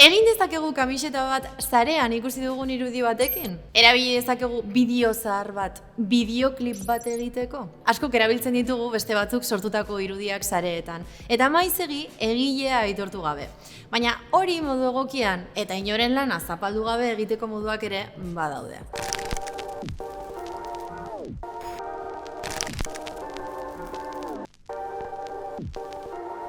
Egin dezakegu kamiseta bat sarean ikusi dugun irudi batekin? Erabili dezakegu bideo zahar bat, bideoklip bat egiteko? Askok erabiltzen ditugu beste batzuk sortutako irudiak sareetan, eta maizegi egilea aitortu gabe. Baina hori modu egokian eta inoren lana zapaldu gabe egiteko moduak ere badaude.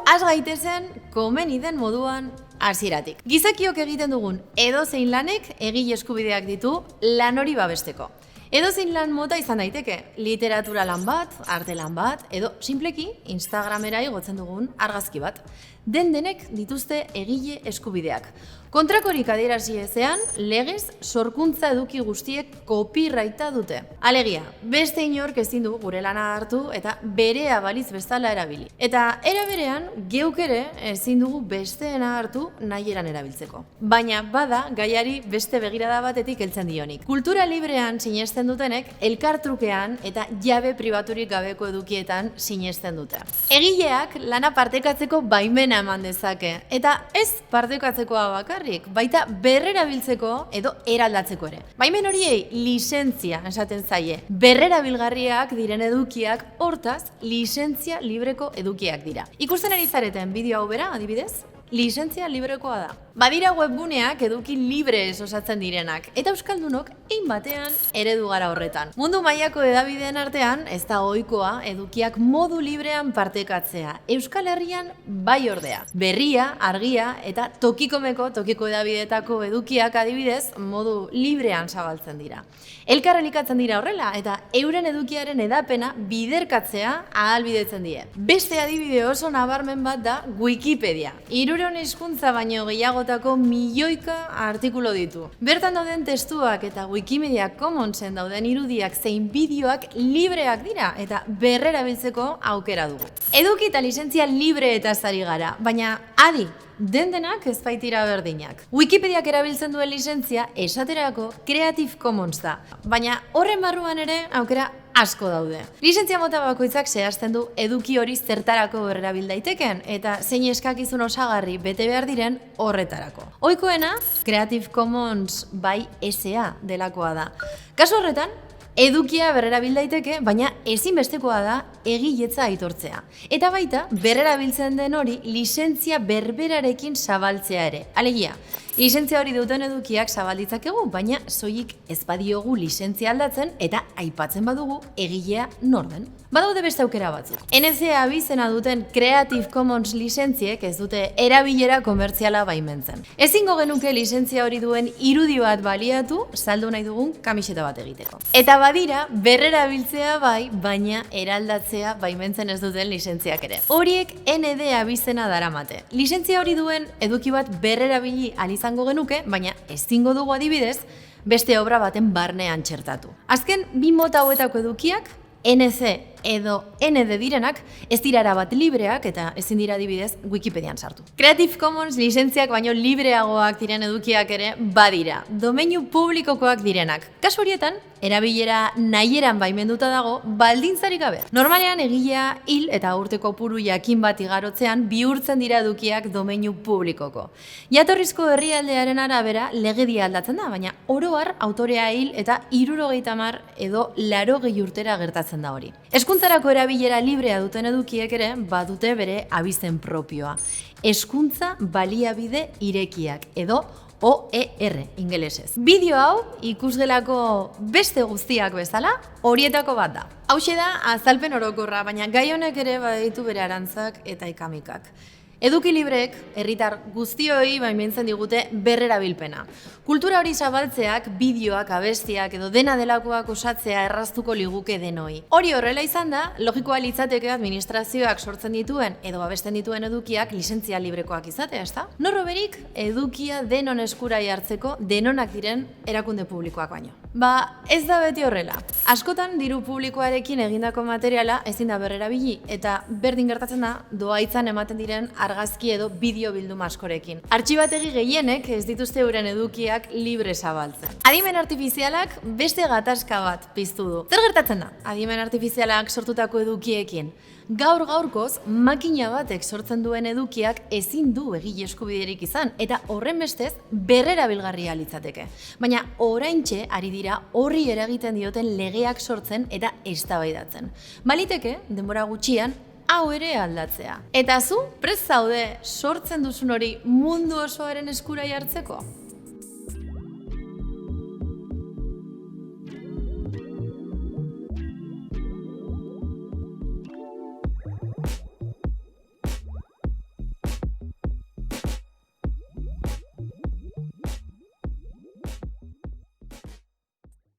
Az gaitezen komeni den moduan hasieratik. Gizakiok egiten dugun edozein lanek egile eskubideak ditu lan hori babesteko. Edozein lan mota izan daiteke, literatura lan bat, arte lan bat, edo simpleki Instagramera igotzen dugun argazki bat. Denek dituzte egile eskubideak. Kontrakorik adierazi ezean, legez sorkuntza eduki guztiek copyrighta dute. Alegia, beste inork ezin du gure lana hartu eta berea baliz bezala erabili. Eta era berean, geuk ere ezin dugu besteena hartu nahieran erabiltzeko. Baina bada gaiari beste begirada batetik heltzen dionik. Kultura librean sinesten dutenek elkartrukean eta jabe pribaturik gabeko edukietan sinesten dute. Egileak lana partekatzeko baimena eman dezake eta ez partekatzekoa bakarrik, baita berrerabiltzeko edo eraldatzeko ere. Baimen horiei lizentzia esaten zaie. Berrerabilgarriak diren edukiak, hortaz, lizentzia libreko edukiak dira. Ikusten ari zareten bideo hau bera, adibidez? Lizentzia librekoa da. Badira webguneak eduki librez osatzen direnak, eta euskaldunok hein batean eredu gara horretan. Mundu mailako hedabideen artean, ez da ohikoa edukiak modu librean partekatzea. Euskal Herrian bai ordea. Berria, argia eta tokiko hedabideetako edukiak adibidez modu librean zabaltzen dira. Elkar elikatzen dira horrela eta euren edukiaren hedapena biderkatzea ahalbidetzen die. Beste adibide oso nabarmen bat da Wikipedia. 300 hizkuntza baino gehiagotako milioika artikulu ditu. Bertan dauden testuak eta Wikimedia Commonsen dauden irudiak zein bideoak libreak dira eta berrerabiltzeko aukera dugu. Eduki eta lizentzia libre eta ari gara, baina adi, denak ez baitira berdinak. Wikipediak erabiltzen duen lizentzia esaterako Creative Commons da, baina horren barruan ere aukera asko daude. Lizentzia mota bakoitzak zehazten du eduki hori zertarako berrerabil daiteken eta zein eskakizun osagarri bete behar diren horretarako. Ohikoena Creative Commons by SA delakoa da. Kasu horretan, edukia berrerabil daiteke, baina ezinbestekoa da egiletza aitortzea. Eta baita, berrerabiltzen den hori lizentzia berberarekin zabaltzea ere. Alegia, lizentzia hori duten edukiak zabalditzakegu, baina soilik ez badiogu lizentzia aldatzen eta aipatzen badugu egilea nor den. Badaude beste aukera batzuk. NCA abizena duten Creative Commons lizentziek ez dute erabilera komertziala baimentzen. Ezingo genuke lizentzia hori duen irudi bat baliatu saldu nahi dugun kamiseta bat egiteko. Eta badira, berrerabiltzea bai, baina eraldatzea baimentzen ez duten lizentziak ere. Horiek ND abizena daramate. Lizentzia hori duen eduki bat berrerabili izango genuke, baina ezingo dugu adibidez, beste obra baten barnean txertatu. Azken, bi mota hauetako edukiak, NC edo ND direnak, ez dira erabat libreak eta ezin dira adibidez Wikipedian sartu. Creative Commons lizentziak baino libreagoak diren edukiak ere badira, domeinu publikokoak direnak. Kasu horietan, erabilera nahieran baimenduta dago baldintzarik gabe. Normalean egilea hil eta urteko kopuru jakin bat igarotzean bihurtzen dira edukiak domeinu publikoko. Jatorrizko herrialdearen arabera legedia aldatzen da, baina oro har autorea hil eta 70 edo 80 urtera gertatzen da hori. Hezkuntzarako erabilera librea duten edukiek ere badute bere abizen propioa. Hezkuntza baliabide irekiak edo OER ingelesez. Bideo hau ikusgelako beste guztiak bezala horietako bat da. Hauxe da azalpen orokorra, baina gai honek ere baditu bere arantzak eta ikamikak. Eduki libreek herritar guztioi baimentzen digute berrerabilpena. Kultura hori zabaltzeak, bideoak, abestiak edo dena delakoak osatzea erraztuko liguke denoi. Hori horrela izan da, logikoa litzateke administrazioak sortzen dituen edo abesten dituen edukiak lizentzia librekoak izatea, ezta? Norroberik edukia denon eskurai hartzeko denonak diren erakunde publikoak baino. Ba, ez da beti horrela. Askotan diru publikoarekin egindako materiala ezin da berrerabili eta berdin gertatzen da dohaitzan ematen diren argazki edo bideo bilduma askorekin. Artxibategi gehienek ez dituzte euren edukiak libre zabaltzen. Adimen artifizialak beste gatazka bat piztu du. Zer gertatzen da? Adimen artifizialak sortutako edukiekin. Gaur-gaurkoz, makina batek sortzen duen edukiak ezin du egile eskubiderik izan, eta horren bestez berrerabilgarria litzateke. Baina oraintxe ari dira horri eragiten dioten legeak sortzen eta eztabaidatzen. Baliteke, denbora gutxian, hau ere aldatzea. Eta zu, prest zaude sortzen duzun hori mundu osoaren eskura jartzeko?